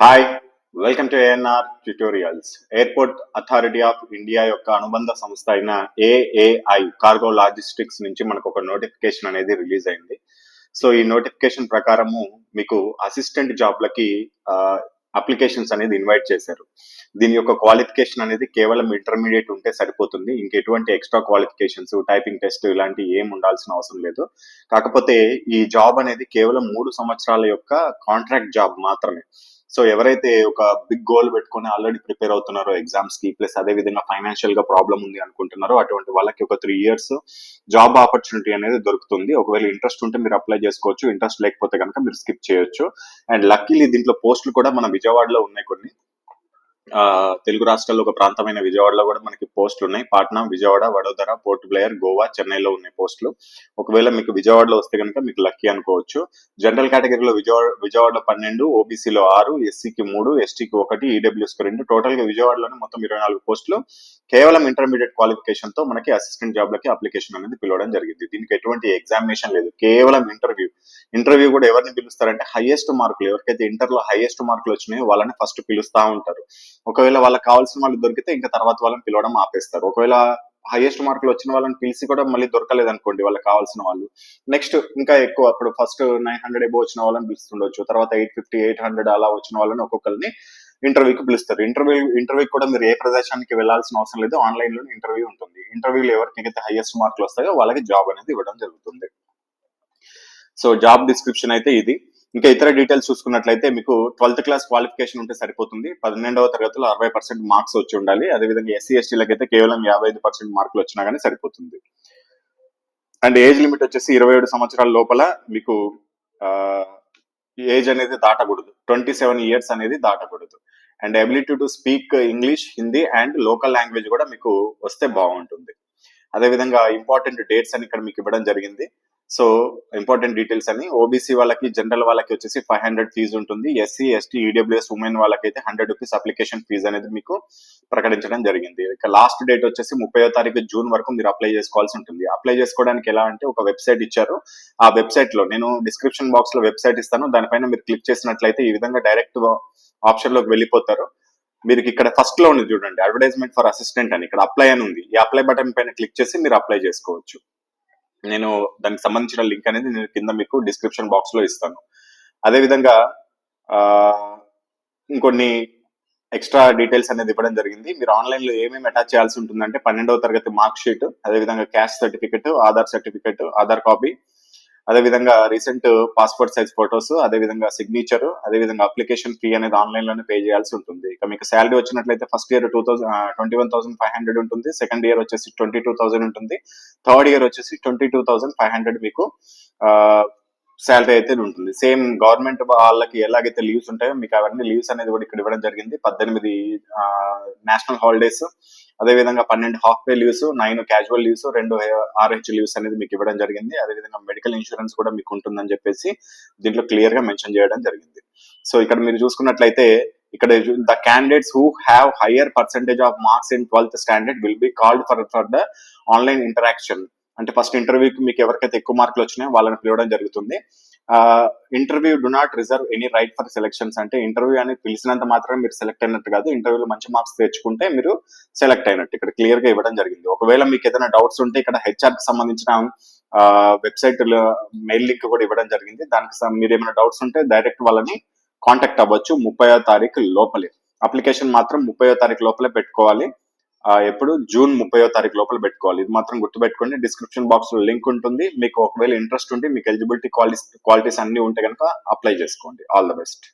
Hi, welcome to ANR tutorials. Airport authority of India యొక్క అనుబంధ సంస్థ అయిన ఏఏఐ కార్గో లాజిస్టిక్స్ నుంచి మనకు ఒక నోటిఫికేషన్ అనేది రిలీజ్ అయింది. సో ఈ నోటిఫికేషన్ ప్రకారము మీకు అసిస్టెంట్ జాబ్లకి అప్లికేషన్స్ అనేది ఇన్వైట్ చేశారు. దీని యొక్క క్వాలిఫికేషన్ అనేది కేవలం ఇంటర్మీడియట్ ఉంటే సరిపోతుంది. ఇంకెటువంటి ఎక్స్ట్రా క్వాలిఫికేషన్స్, టైపింగ్ టెస్ట్ ఇలాంటి ఏం ఉండాల్సిన అవసరం లేదు. కాకపోతే ఈ జాబ్ అనేది కేవలం 3 సంవత్సరాల యొక్క కాంట్రాక్ట్ జాబ్ మాత్రమే. సో ఎవరైతే ఒక బిగ్ గోల్ పెట్టుకొని ఆల్రెడీ ప్రిపేర్ అవుతున్నారో ఎగ్జామ్స్ కి, ప్లస్ అదే విధంగా ఫైనాన్షియల్ గా ప్రాబ్లం ఉంది అనుకుంటున్నారో అటువంటి వాళ్ళకి ఒక 3 ఇయర్స్ జాబ్ ఆపర్చునిటీ అనేది దొరుకుతుంది. ఒకవేళ ఇంట్రెస్ట్ ఉంటే మీరు అప్లై చేసుకోవచ్చు, ఇంట్రెస్ట్ లేకపోతే కనుక మీరు స్కిప్ చేయొచ్చు. అండ్ లక్కీలీ దీంట్లో పోస్టులు కూడా మన విజయవాడలో ఉన్నాయి కొన్ని. తెలుగు రాష్ట్రాల్లో ఒక ప్రాంతమైన విజయవాడలో కూడా మనకి పోస్టులు ఉన్నాయి. పాట్నా, విజయవాడ, వడోదర, పోర్ట్ బ్లేయర్, గోవా, చెన్నైలో ఉన్నాయి పోస్టులు. ఒకవేళ మీకు విజయవాడలో వస్తే కనుక మీకు లక్కీ అనుకోవచ్చు. జనరల్ కేటగిరీలో విజయవాడలో 12, ఓబీసీలో 6, ఎస్సీకి 3, ఎస్టీకి 1, ఈడబ్ల్యూఎస్కి 2, టోటల్ గా విజయవాడలోనే మొత్తం 24 పోస్టులు. కేవలం ఇంటర్మీడియట్ క్వాలిఫికేషన్ తో మనకి అసిస్టెంట్ జాబ్లకి అప్లికేషన్ అనేది పిలవడం జరిగింది. దీనికి ఎటువంటి ఎగ్జామినేషన్ లేదు, కేవలం ఇంటర్వ్యూ కూడా ఎవరిని పిలుస్తారంటే హైయెస్ట్ మార్కులు, ఎవరికైతే ఇంటర్ లో హైయెస్ట్ మార్కులు వచ్చినాయో వాళ్ళని ఫస్ట్ పిలుస్తా ఉంటారు. ఒకవేళ వాళ్ళకి కావాల్సిన వాళ్ళు దొరికితే ఇంకా తర్వాత వాళ్ళని పిలవడం ఆపేస్తారు. ఒకవేళ హైయెస్ట్ మార్కులు వచ్చిన వాళ్ళని పిలిచి కూడా మళ్ళీ దొరకలేదు అనుకోండి వాళ్ళకి కావాల్సిన వాళ్ళు, నెక్స్ట్ ఇంకా ఎక్కువ, అప్పుడు ఫస్ట్ 900 ఎబో వచ్చిన వాళ్ళని పిలుస్తుండొచ్చు, తర్వాత 850, 800 అలా వచ్చిన వాళ్ళని ఒక్కొక్కరిని ఇంటర్వ్యూకి పిలుస్తారు. ఇంటర్వ్యూ కూడా మీరు ఏ ప్రదేశానికి వెళ్లాల్సిన అవసరం లేదు, ఆన్లైన్ లోనే ఇంటర్వ్యూ ఉంటుంది. ఇంటర్వ్యూలో ఎవరికైతే హైయెస్ట్ మార్కులు వస్తాయో వాళ్ళకి జాబ్ అనేది ఇవ్వడం జరుగుతుంది. సో జాబ్ డిస్క్రిప్షన్ అయితే ఇది. ఇంకా ఇతర డీటెయిల్స్ చూసుకున్నట్లయితే మీకు 12th క్లాస్ క్వాలిఫికేషన్ ఉంటే సరిపోతుంది. 12వ తరగతిలో 60% మార్క్స్ వచ్చి ఉండాలి. అదేవిధంగా ఎస్సీ ఎస్టీలకు అయితే కేవలం 55% మార్కులు వచ్చినా కానీ సరిపోతుంది. అండ్ ఏజ్ లిమిట్ వచ్చేసి 27 సంవత్సరాల లోపల మీకు ఏజ్ అనేది దాటకూడదు, 27 ఇయర్స్ అనేది దాటకూడదు. And ability to speak English, Hindi and local language కూడా మీకు వస్తే బాగుంటుంది. అదేవిధంగా ఇంపార్టెంట్ డేట్స్ అని ఇక్కడ మీకు ఇవ్వడం జరిగింది. సో ఇంపార్టెంట్ డీటెయిల్స్ అని, ఓబీసీ వాళ్ళకి, జనరల్ వాళ్ళకి వచ్చేసి 500 ఫీజు ఉంటుంది. ఎస్సీ ఎస్టీ ఈడబ్ల్యూఎస్ ఉమెన్ వాళ్ళకైతే 100 రూపీస్ అప్లికేషన్ ఫీజు అనేది మీకు ప్రకటించడం జరిగింది. ఇక లాస్ట్ డేట్ వచ్చేసి 30వ తారీఖు జూన్ వరకు మీరు అప్లై చేసుకోవాల్సి ఉంటుంది. అప్లై చేసుకోవడానికి ఎలా అంటే ఒక వెబ్సైట్ ఇచ్చారు. ఆ వెబ్సైట్ లో నేను డిస్క్రిప్షన్ బాక్స్ లో వెబ్సైట్ ఇస్తాను, దానిపైన మీరు క్లిక్ చేసినట్లయితే ఈ విధంగా డైరెక్ట్ ఆప్షన్ లోకి వెళ్ళిపోతారు. మీరు ఇక్కడ ఫస్ట్ లో ఉంది చూడండి, అడ్వర్టైజ్మెంట్ ఫర్ అసిస్టెంట్ అని, ఇక్కడ అప్లై అని ఉంది. ఈ అప్లై బటన్ పైన క్లిక్ చేసి మీరు అప్లై చేసుకోవచ్చు. నేను దానికి సంబంధించిన లింక్ అనేది నేను కింద మీకు డిస్క్రిప్షన్ బాక్స్ లో ఇస్తాను. అదేవిధంగా ఇంకొన్ని ఎక్స్ట్రా డీటెయిల్స్ అనేది ఇవ్వడం జరిగింది. మీరు ఆన్లైన్ లో ఏమేమి అటాచ్ చేయాల్సి ఉంటుందంటే 12వ తరగతి మార్క్ షీట్, అదేవిధంగా క్యాస్ట్ సర్టిఫికెట్, ఆధార్ కాపీ, అదేవిధంగా రీసెంట్ పాస్పోర్ట్ సైజ్ ఫొటోస్, అదేవిధంగా సిగ్నేచర్, అదేవిధంగా అప్లికేషన్ ఫీ అనేది ఆన్లైన్ లోనే పే చేయాల్సి ఉంటుంది. ఇక మీకు శాలరీ వచ్చినట్లయితే ఫస్ట్ ఇయర్ 21,500 ఉంటుంది, సెకండ్ ఇయర్ వచ్చేసి 22,000 ఉంటుంది, థర్డ్ ఇయర్ వచ్చేసి 22,500 మీకు శాలరీ అయితే ఉంటుంది. సేమ్ గవర్నమెంట్ వాళ్ళకి ఎలాగైతే లీవ్స్ ఉంటాయో మీకు అవన్నీ లీవ్స్ అనేది కూడా ఇక్కడ ఇవ్వడం జరిగింది. 18 నేషనల్ హాలిడేస్, అదేవిధంగా 12 half pay leaves, 9 casual leaves, 2 RH leaves అనేది మీకు ఇవ్వడం జరిగింది. అదేవిధంగా మెడికల్ ఇన్సూరెన్స్ కూడా మీకు ఉంటుందని చెప్పేసి దీంట్లో క్లియర్ గా మెన్షన్ చేయడం జరిగింది. సో ఇక్కడ మీరు చూసుకున్నట్లయితే ఇక్కడ the candidates who have higher percentage of marks in 12th standard will be called for the online interaction. అంటే ఫస్ట్ ఇంటర్వ్యూకి మీకు ఎవరికైతే ఎక్కువ మార్కులు వచ్చినాయో వాళ్ళని పిలవడం జరుగుతుంది. Interview do not reserve any right for selections. అంటే ఇంటర్వ్యూ అనేది పిలిచినంత మాత్రమే మీరు సెలెక్ట్ అయినట్టు కాదు, ఇంటర్వ్యూలో మంచి మార్క్స్ తెచ్చుకుంటే మీరు సెలెక్ట్ అయినట్టు ఇక్కడ క్లియర్ గా ఇవ్వడం జరిగింది. ఒకవేళ మీకు ఏదైనా డౌట్స్ ఉంటే ఇక్కడ హెచ్ఆర్ కి సంబంధించిన వెబ్సైట్ మెయిల్ లింక్ కూడా ఇవ్వడం జరిగింది. దానికి మీరు ఏమైనా డౌట్స్ ఉంటే డైరెక్ట్ వాళ్ళని కాంటాక్ట్ అవ్వచ్చు 30వ తారీఖు లోపలే. అప్లికేషన్ మాత్రం 30వ తారీఖు లోపలే పెట్టుకోవాలి. ఎప్పుడు జూన్ 30వ తారీఖు లోపల పెట్టుకోవాలి. ఇది మాత్రం గుర్తుపెట్టుకోండి. డిస్క్రిప్షన్ బాక్స్ లో లింక్ ఉంటుంది. మీకు ఒకవేళ ఇంట్రెస్ట్ ఉంటే, మీకు ఎలిజిబిలిటీ క్వాలిటీస్ అన్ని ఉంటే కనుక అప్లై చేసుకోండి. All the best.